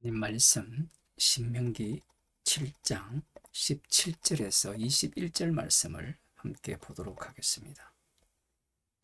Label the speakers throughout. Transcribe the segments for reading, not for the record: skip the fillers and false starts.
Speaker 1: 하나님 말씀 신명기 7장 17절에서 21절 말씀을 함께 보도록 하겠습니다.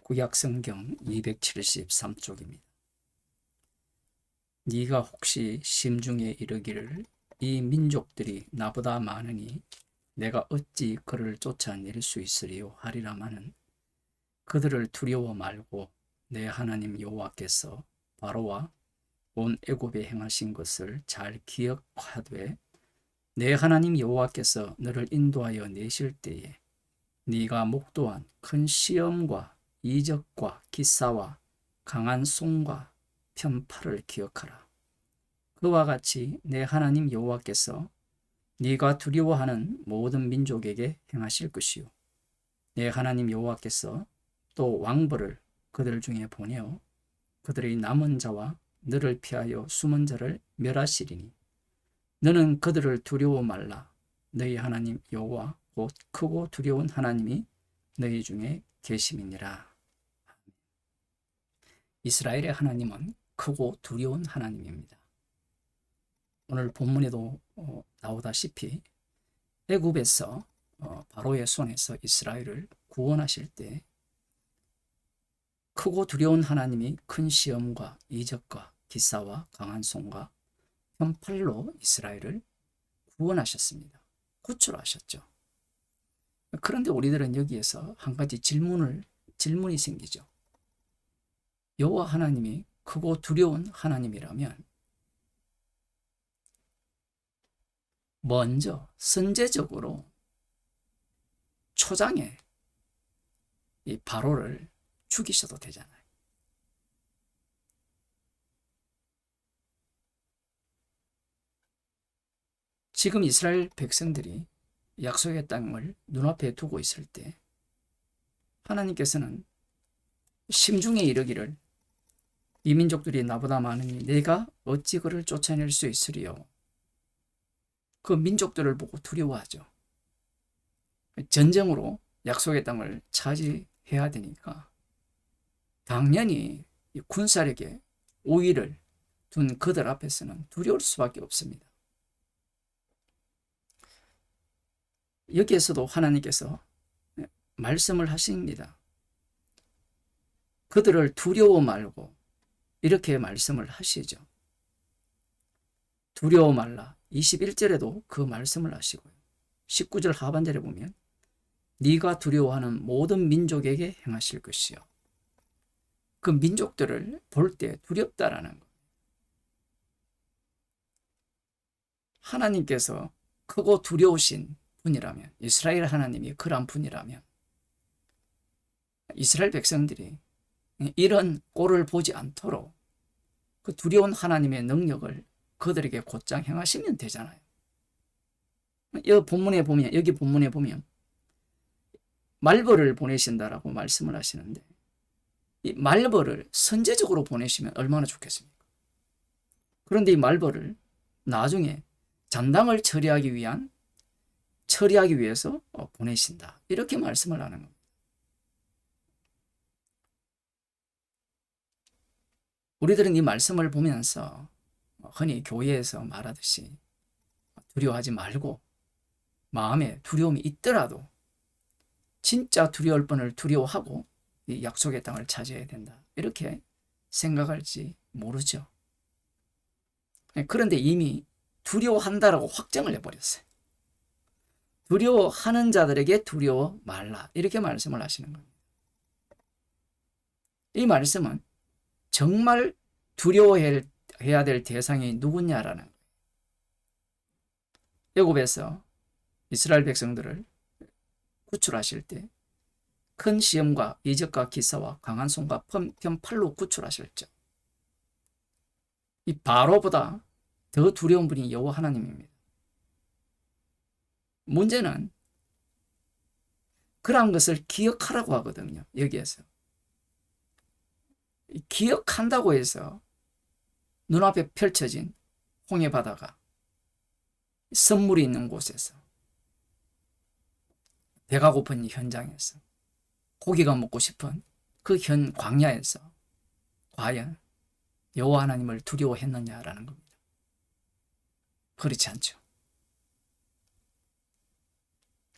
Speaker 1: 구약성경 273쪽입니다. 네가 혹시 심중에 이르기를 이 민족들이 나보다 많으니 내가 어찌 그를 쫓아낼 수 있으리요 하리라마는 그들을 두려워 말고 내 하나님 여호와께서 바로와 온 애굽에 행하신 것을 잘 기억하되 내 하나님 여호와께서 너를 인도하여 내실 때에 네가 목도한 큰 시험과 이적과 기사와 강한 손과 편팔을 기억하라. 그와 같이 내 하나님 여호와께서 네가 두려워하는 모든 민족에게 행하실 것이요 내 하나님 여호와께서 또 왕벌을 그들 중에 보내어 그들의 남은 자와 너를 피하여 숨은 자를 멸하시리니 너는 그들을 두려워 말라. 너희 하나님 여호와 곧 크고 두려운 하나님이 너희 중에 계심이니라. 이스라엘의 하나님은 크고 두려운 하나님입니다. 오늘 본문에도 나오다시피 애굽에서 바로의 손에서 이스라엘을 구원하실 때 크고 두려운 하나님이 큰 시험과 이적과 기사와 강한 손과 편팔로 이스라엘을 구원하셨습니다. 구출하셨죠. 그런데 우리들은 여기에서 한 가지 질문이 생기죠. 여호와 하나님이 크고 두려운 하나님이라면 먼저 선제적으로 초장에 이 바로를 죽이셔도 되잖아요. 지금 이스라엘 백성들이 약속의 땅을 눈앞에 두고 있을 때 하나님께서는 심중에 이르기를 이 민족들이 나보다 많으니 내가 어찌 그를 쫓아낼 수 있으리요. 그 민족들을 보고 두려워하죠. 전쟁으로 약속의 땅을 차지해야 되니까 당연히 군사력에 우위를 둔 그들 앞에서는 두려울 수밖에 없습니다. 여기에서도 하나님께서 말씀을 하십니다. 그들을 두려워 말고 이렇게 말씀을 하시죠. 두려워 말라. 21절에도 그 말씀을 하시고요. 19절 하반절에 보면 네가 두려워하는 모든 민족에게 행하실 것이요. 그 민족들을 볼 때 두렵다라는 것. 하나님께서 크고 두려우신 분이라면, 이스라엘 하나님이 그런 분이라면 이스라엘 백성들이 이런 꼴을 보지 않도록 그 두려운 하나님의 능력을 그들에게 곧장 행하시면 되잖아요. 여기 본문에 보면 말벌을 보내신다라고 말씀을 하시는데 이 말벌을 선제적으로 보내시면 얼마나 좋겠습니까? 그런데 이 말벌을 나중에 잔당을 처리하기 위해서 보내신다. 이렇게 말씀을 하는 겁니다. 우리들은 이 말씀을 보면서 흔히 교회에서 말하듯이 두려워하지 말고 마음에 두려움이 있더라도 진짜 두려울 뻔을 두려워하고 이 약속의 땅을 차지해야 된다. 이렇게 생각할지 모르죠. 그런데 이미 두려워한다라고 확정을 해버렸어요. 두려워하는 자들에게 두려워 말라. 이렇게 말씀을 하시는 겁니다. 이 말씀은 정말 두려워해야 될 대상이 누구냐라는 거예요. 애굽에서 이스라엘 백성들을 구출하실 때 큰 시험과 이적과 기사와 강한 손과 편팔로 구출하셨죠. 이 바로보다 더 두려운 분이 여호와 하나님입니다. 문제는 그러한 것을 기억하라고 하거든요. 여기에서 기억한다고 해서 눈앞에 펼쳐진 홍해 바다가 선물이 있는 곳에서 배가 고픈 현장에서 고기가 먹고 싶은 그 광야에서 과연 여호와 하나님을 두려워했느냐라는 겁니다. 그렇지 않죠.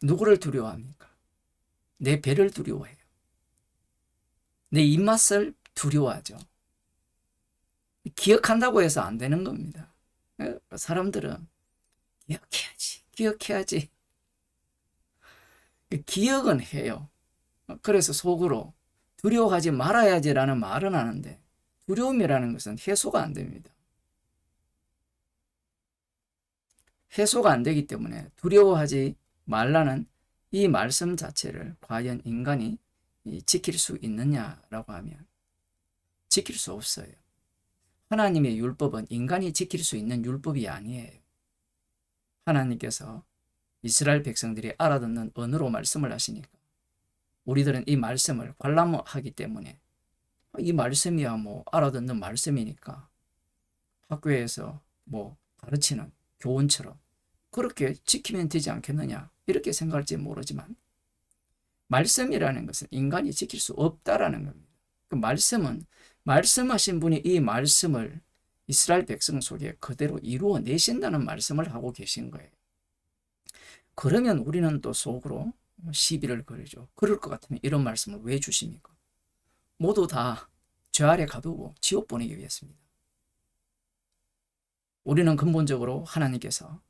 Speaker 1: 누구를 두려워합니까? 내 배를 두려워해요. 내 입맛을 두려워하죠. 기억한다고 해서 안 되는 겁니다. 사람들은 기억해야지. 기억은 해요. 그래서 속으로 두려워하지 말아야지라는 말은 하는데 두려움이라는 것은 해소가 안 됩니다. 해소가 안 되기 때문에 두려워하지 말라는 이 말씀 자체를 과연 인간이 지킬 수 있느냐라고 하면 지킬 수 없어요. 하나님의 율법은 인간이 지킬 수 있는 율법이 아니에요. 하나님께서 이스라엘 백성들이 알아듣는 언어로 말씀을 하시니까 우리들은 이 말씀을 관람하기 때문에 이 말씀이야 뭐 알아듣는 말씀이니까 학교에서 뭐 가르치는 교훈처럼 그렇게 지키면 되지 않겠느냐 이렇게 생각할지 모르지만 말씀이라는 것은 인간이 지킬 수 없다라는 겁니다. 그 말씀은 말씀하신 분이 이 말씀을 이스라엘 백성 속에 그대로 이루어 내신다는 말씀을 하고 계신 거예요. 그러면 우리는 또 속으로 시비를 걸죠. 그럴 것 같으면 이런 말씀을 왜 주십니까? 모두 다 죄 아래 가두고 지옥 보내기 위해서입니다. 우리는 근본적으로 하나님께서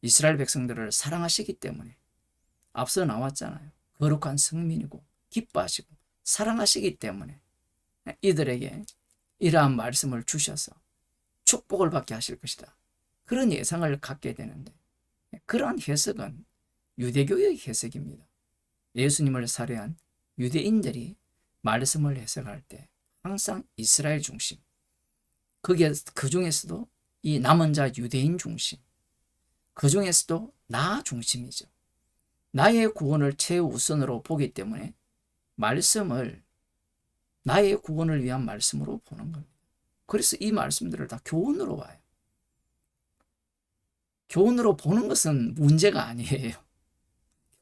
Speaker 1: 이스라엘 백성들을 사랑하시기 때문에 앞서 나왔잖아요. 거룩한 성민이고 기뻐하시고 사랑하시기 때문에 이들에게 이러한 말씀을 주셔서 축복을 받게 하실 것이다. 그런 예상을 갖게 되는데 그러한 해석은 유대교의 해석입니다. 예수님을 살해한 유대인들이 말씀을 해석할 때 항상 이스라엘 중심, 그 중에서도 이 남은 자 유대인 중심, 그 중에서도 나 중심이죠. 나의 구원을 최우선으로 보기 때문에 말씀을 나의 구원을 위한 말씀으로 보는 겁니다. 그래서 이 말씀들을 다 교훈으로 봐요. 교훈으로 보는 것은 문제가 아니에요.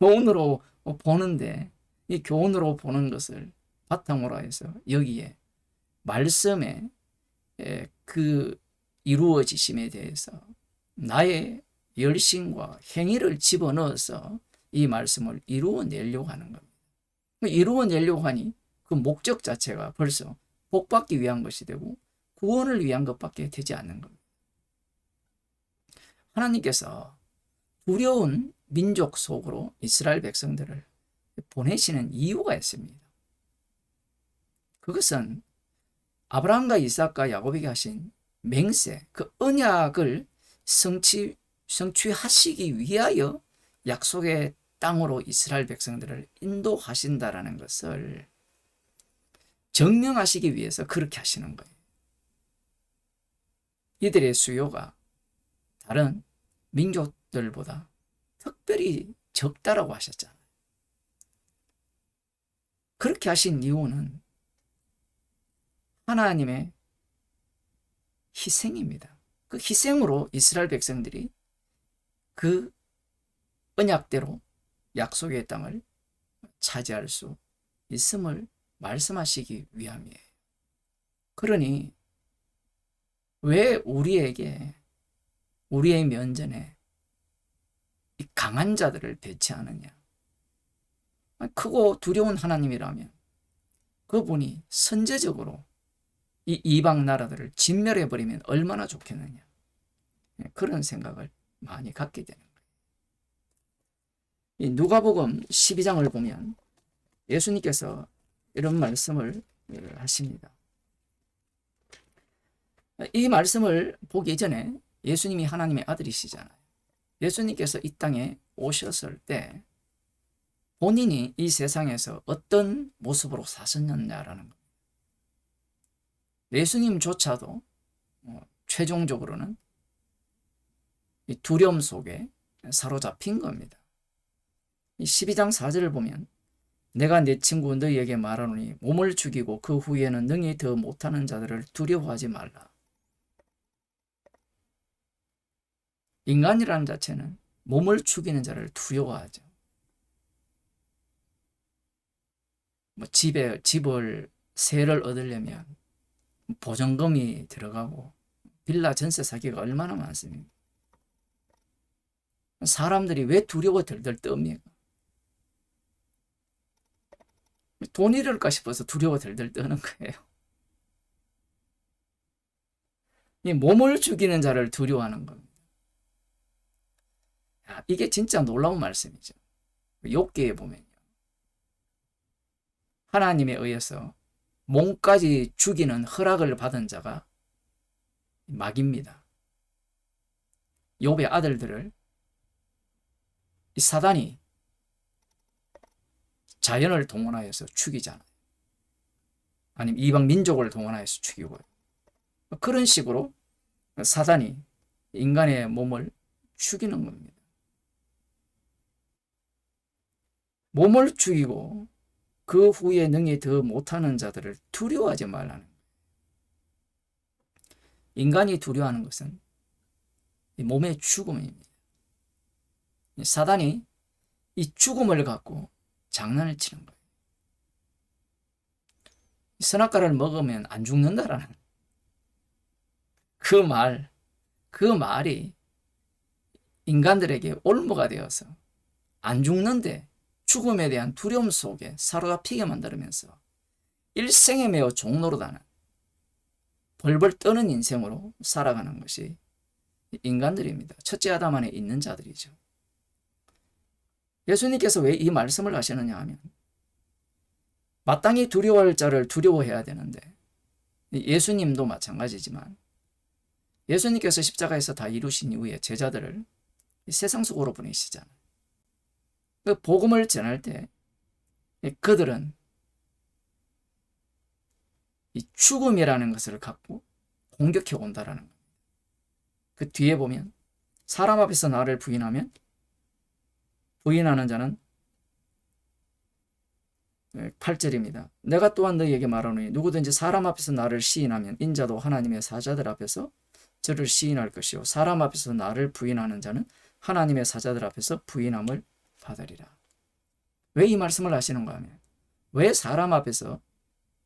Speaker 1: 교훈으로 보는데 이 교훈으로 보는 것을 바탕으로 해서 여기에 말씀의 그 이루어지심에 대해서 나의 열심과 행위를 집어넣어서 이 말씀을 이루어내려고 하는 겁니다. 이루어내려고 하니 그 목적 자체가 벌써 복받기 위한 것이 되고 구원을 위한 것밖에 되지 않는 겁니다. 하나님께서 두려운 민족 속으로 이스라엘 백성들을 보내시는 이유가 있습니다. 그것은 아브라함과 이삭과 야곱에게 하신 맹세, 그 언약을 성취하시기 위하여 약속의 땅으로 이스라엘 백성들을 인도하신다라는 것을 증명하시기 위해서 그렇게 하시는 거예요. 이들의 수요가 다른 민족들보다 특별히 적다라고 하셨잖아요. 그렇게 하신 이유는 하나님의 희생입니다. 그 희생으로 이스라엘 백성들이 그 언약대로 약속의 땅을 차지할 수 있음을 말씀하시기 위함이에요. 그러니 왜 우리에게 우리의 면전에 이 강한 자들을 배치하느냐? 크고 두려운 하나님이라면 그분이 선제적으로 이 이방 나라들을 진멸해버리면 얼마나 좋겠느냐. 그런 생각을 많이 갖게 되는 거예요. 이 누가복음 12장을 보면 예수님께서 이런 말씀을 하십니다. 이 말씀을 보기 전에 예수님이 하나님의 아들이시잖아요. 예수님께서 이 땅에 오셨을 때 본인이 이 세상에서 어떤 모습으로 사셨느냐라는 겁니다. 예수님조차도 최종적으로는 이 두려움 속에 사로잡힌 겁니다. 이 12장 4절을 보면 내가 내 친구 너희에게 말하노니 몸을 죽이고 그 후에는 능히 더 못하는 자들을 두려워하지 말라. 인간이라는 자체는 몸을 죽이는 자를 두려워하죠. 집을 세를 얻으려면 보증금이 들어가고 빌라 전세 사기가 얼마나 많습니까? 사람들이 왜 두려워 덜덜 떱니까? 돈 잃을까 싶어서 두려워 덜덜 떠는 거예요. 이 몸을 죽이는 자를 두려워하는 겁니다. 이게 진짜 놀라운 말씀이죠. 욥기에 보면요, 하나님에 의해서 몸까지 죽이는 허락을 받은 자가 마귀입니다. 욥의 아들들을 이 사단이 자연을 동원하여서 죽이잖아요. 아니면 이방 민족을 동원하여서 죽이고요. 그런 식으로 사단이 인간의 몸을 죽이는 겁니다. 몸을 죽이고 그 후에 능히 더 못하는 자들을 두려워하지 말라는 거예요. 인간이 두려워하는 것은 몸의 죽음입니다. 사단이 이 죽음을 갖고 장난을 치는 거예요. 선악과를 먹으면 안 죽는다라는 그 말이 인간들에게 올무가 되어서 안 죽는데 죽음에 대한 두려움 속에 사로가 피게 만들면서 일생에 매우 종노릇하는 벌벌 떠는 인생으로 살아가는 것이 인간들입니다. 첫째 아담 안에 있는 자들이죠. 예수님께서 왜 이 말씀을 하시느냐 하면 마땅히 두려워할 자를 두려워해야 되는데, 예수님도 마찬가지지만 예수님께서 십자가에서 다 이루신 이후에 제자들을 세상 속으로 보내시잖아요. 그 복음을 전할 때 그들은 이 죽음이라는 것을 갖고 공격해 온다라는 겁니다. 그 뒤에 보면 사람 앞에서 나를 부인하면 부인하는 자는 8절입니다. 내가 또한 너희에게 말하노니 누구든지 사람 앞에서 나를 시인하면 인자도 하나님의 사자들 앞에서 저를 시인할 것이요 사람 앞에서 나를 부인하는 자는 하나님의 사자들 앞에서 부인함을 받으리라. 왜 이 말씀을 하시는가 하면 왜 사람 앞에서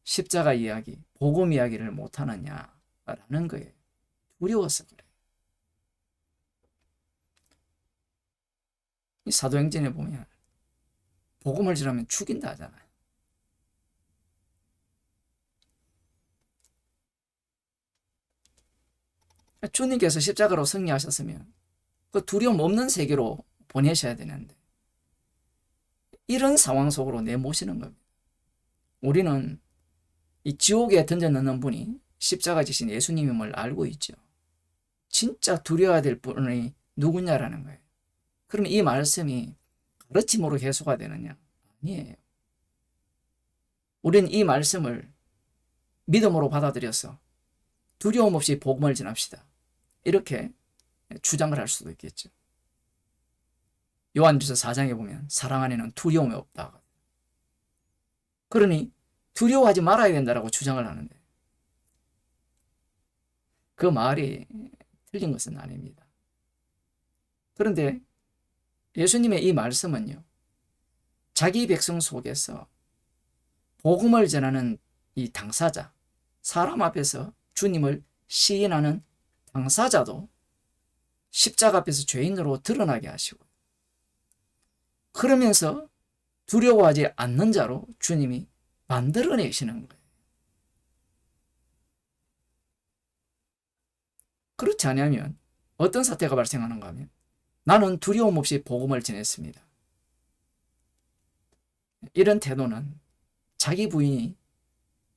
Speaker 1: 십자가 이야기, 복음 이야기를 못하느냐라는 거예요. 두려워서 그래요. 이 사도행전에 보면 복음을 전하면 죽인다 하잖아요. 주님께서 십자가로 승리하셨으면 그 두려움 없는 세계로 보내셔야 되는데 이런 상황 속으로 내모시는 겁니다. 우리는 이 지옥에 던져 넣는 분이 십자가 지신 예수님임을 알고 있죠. 진짜 두려워야 될 분이 누구냐라는 거예요. 그러면 이 말씀이 가르침으로 해소가 되느냐? 아니에요. 우리는 이 말씀을 믿음으로 받아들여서 두려움 없이 복음을 전합시다. 이렇게 주장을 할 수도 있겠죠. 요한일서 4장에 보면 사랑 안에는 두려움이 없다. 그러니 두려워하지 말아야 된다라고 주장을 하는데 그 말이 틀린 것은 아닙니다. 그런데 예수님의 이 말씀은요, 자기 백성 속에서 복음을 전하는 이 당사자, 사람 앞에서 주님을 시인하는 당사자도 십자가 앞에서 죄인으로 드러나게 하시고, 그러면서 두려워하지 않는 자로 주님이 만들어내시는 거예요. 그렇지 않으면 어떤 사태가 발생하는가 하면 나는 두려움 없이 복음을 전했습니다. 이런 태도는 자기 부인이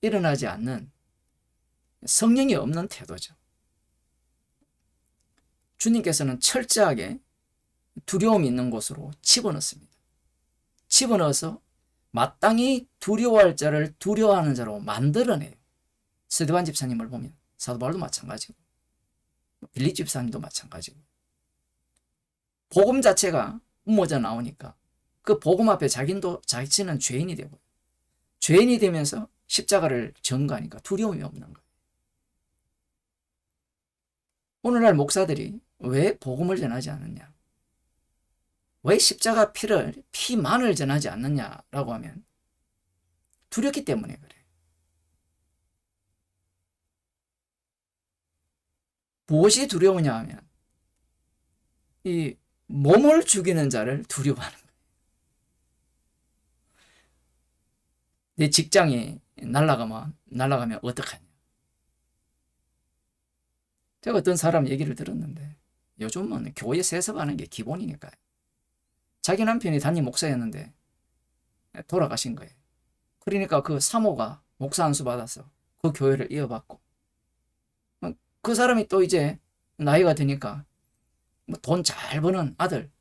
Speaker 1: 일어나지 않는 성령이 없는 태도죠. 주님께서는 철저하게 두려움이 있는 곳으로 집어넣습니다. 집어넣어서 마땅히 두려워할 자를 두려워하는 자로 만들어내요. 스데반 집사님을 보면 사도 바울도 마찬가지고 빌립 집사님도 마찬가지고 복음 자체가 우모자 나오니까 그 복음 앞에 자기는 죄인이 되고 죄인이 되면서 십자가를 전가하니까 두려움이 없는 거예요. 오늘날 목사들이 왜 복음을 전하지 않느냐? 왜 십자가 피만을 전하지 않느냐라고 하면 두렵기 때문에 그래요. 무엇이 두려우냐 하면 이 몸을 죽이는 자를 두려워하는 거예요. 내 직장이 날아가면 어떡하냐. 제가 어떤 사람 얘기를 들었는데 요즘은 교회 세습하는 게 기본이니까요. 자기 남편이 담임 목사였는데 돌아가신 거예요. 그러니까 그 사모가 목사 안수 받아서 그 교회를 이어받고, 그 사람이 또 이제 나이가 드니까 돈 잘 버는 아들,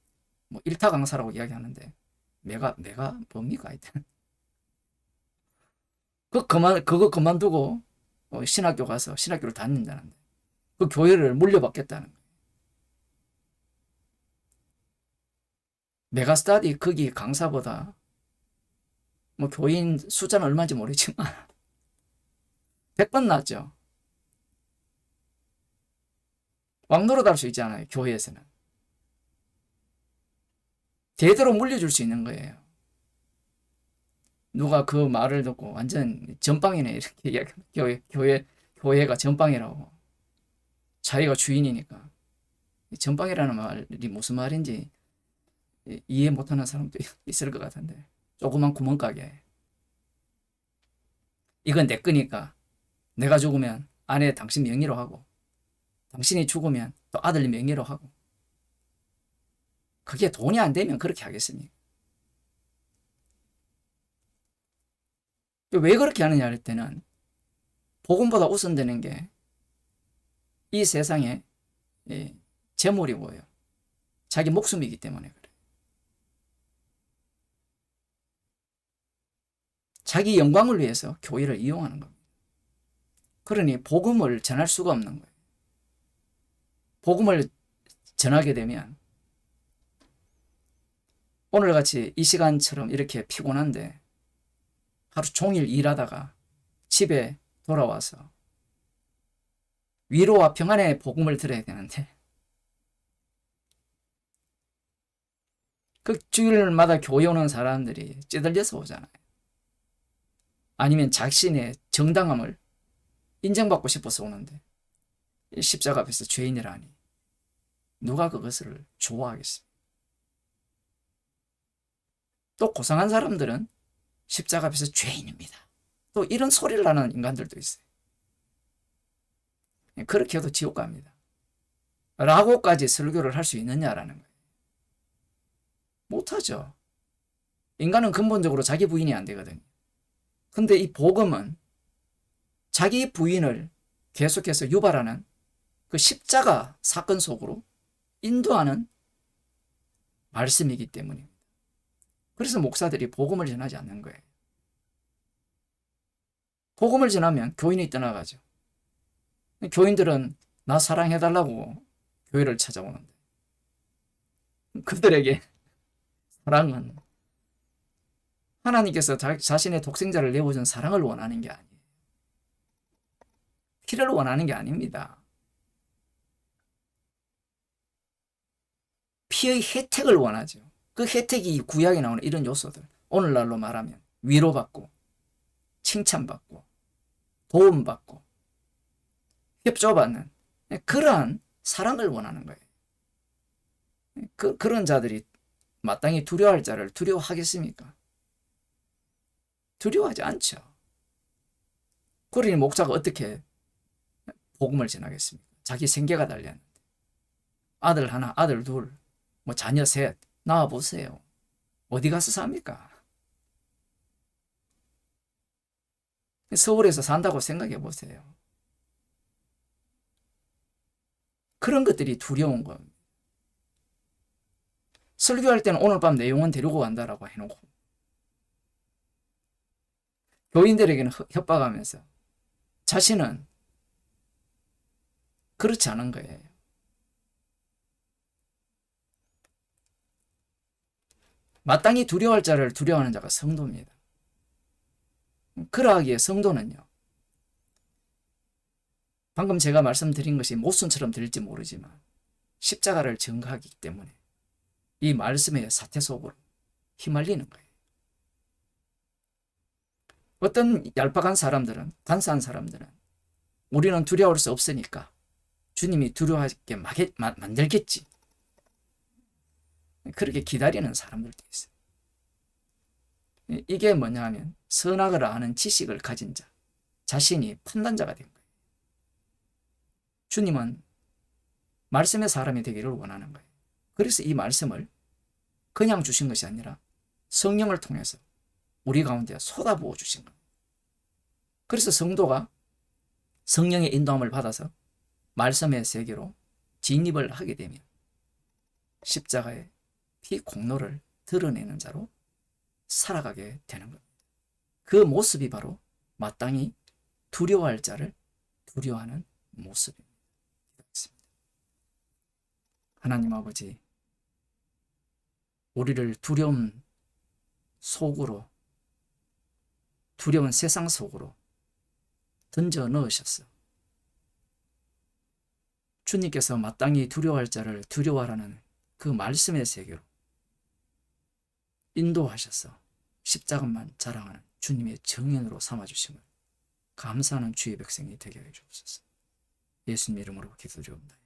Speaker 1: 일타 강사라고 이야기하는데 내가 뭡니까 하여튼 그거 그만두고 신학교 가서 신학교를 다닌다는데 그 교회를 물려받겠다는 거예요. 메가스터디 거기 강사보다 교인 숫자는 얼마인지 모르지만 100번 낫죠. 왕노릇 할 수 있잖아요. 교회에서는 대대로 물려줄 수 있는 거예요. 누가 그 말을 듣고 완전 전빵이네 이렇게 이야기하면 교회가 전빵이라고, 자기가 주인이니까. 전빵이라는 말이 무슨 말인지 이해 못하는 사람도 있을 것 같은데, 조그만 구멍가게 이건 내 거니까 내가 죽으면 아내 당신 명의로 하고, 당신이 죽으면 또 아들 명의로 하고, 그게 돈이 안 되면 그렇게 하겠습니까? 왜 그렇게 하느냐 할 때는 복음보다 우선되는 게 이 세상에 재물이고요, 자기 목숨이기 때문에 그래요. 자기 영광을 위해서 교회를 이용하는 겁니다. 그러니 복음을 전할 수가 없는 거예요. 복음을 전하게 되면 오늘같이 이 시간처럼 이렇게 피곤한데 하루 종일 일하다가 집에 돌아와서 위로와 평안의 복음을 들어야 되는데, 그 주일마다 교회 오는 사람들이 찌들려서 오잖아요. 아니면 자신의 정당함을 인정받고 싶어서 오는데, 십자가 앞에서 죄인이라니 누가 그것을 좋아하겠습니까? 또 고상한 사람들은 십자가 앞에서 죄인입니다, 또 이런 소리를 하는 인간들도 있어요. 그렇게 해도 지옥 갑니다 라고까지 설교를 할 수 있느냐라는 거예요. 못하죠. 인간은 근본적으로 자기 부인이 안 되거든요. 근데 이 복음은 자기 부인을 계속해서 유발하는 그 십자가 사건 속으로 인도하는 말씀이기 때문입니다. 그래서 목사들이 복음을 전하지 않는 거예요. 복음을 전하면 교인이 떠나가죠. 교인들은 나 사랑해달라고 교회를 찾아오는데, 그들에게 사랑은 하나님께서 자신의 독생자를 내어준 사랑을 원하는 게 아니에요. 피를 원하는 게 아닙니다. 피의 혜택을 원하죠. 그 혜택이 구약에 나오는 이런 요소들, 오늘날로 말하면 위로받고 칭찬받고 도움받고 협조받는 그러한 사랑을 원하는 거예요. 그런 자들이 마땅히 두려워할 자를 두려워하겠습니까? 두려워하지 않죠. 그러니 목자가 어떻게 복음을 전하겠습니까? 자기 생계가 달렸는데, 아들 하나, 아들 둘, 자녀 셋 낳아보세요. 어디 가서 삽니까? 서울에서 산다고 생각해 보세요. 그런 것들이 두려운 겁니다. 설교할 때는 오늘 밤 내용은 데리고 간다라고 해놓고 교인들에게는 협박하면서 자신은 그렇지 않은 거예요. 마땅히 두려워할 자를 두려워하는 자가 성도입니다. 그러하기에 성도는요, 방금 제가 말씀드린 것이 모순처럼 들릴지 모르지만 십자가를 증거하기 때문에 이 말씀의 사태 속으로 휘말리는 거예요. 어떤 얄팍한 사람들은, 간사한 사람들은 우리는 두려워할 수 없으니까 주님이 두려워하게 만들겠지, 그렇게 기다리는 사람들도 있어요. 이게 뭐냐 하면 선악을 아는 지식을 가진 자, 자신이 판단자가 된 거예요. 주님은 말씀의 사람이 되기를 원하는 거예요. 그래서 이 말씀을 그냥 주신 것이 아니라 성령을 통해서 우리 가운데 쏟아부어 주신 거예요. 그래서 성도가 성령의 인도함을 받아서 말씀의 세계로 진입을 하게 되면 십자가의 피 공로를 드러내는 자로 살아가게 되는 겁니다. 그 모습이 바로 마땅히 두려워할 자를 두려워하는 모습입니다. 하나님 아버지, 우리를 두려운 속으로, 두려운 세상 속으로 던져 넣으셨어. 주님께서 마땅히 두려워할 자를 두려워하라는 그 말씀의 세계로 인도하셔서 십자가만 자랑하는 주님의 정인으로 삼아주심을 감사하는 주의 백성이 되게 해주옵소서. 예수님 이름으로 기도드립니다.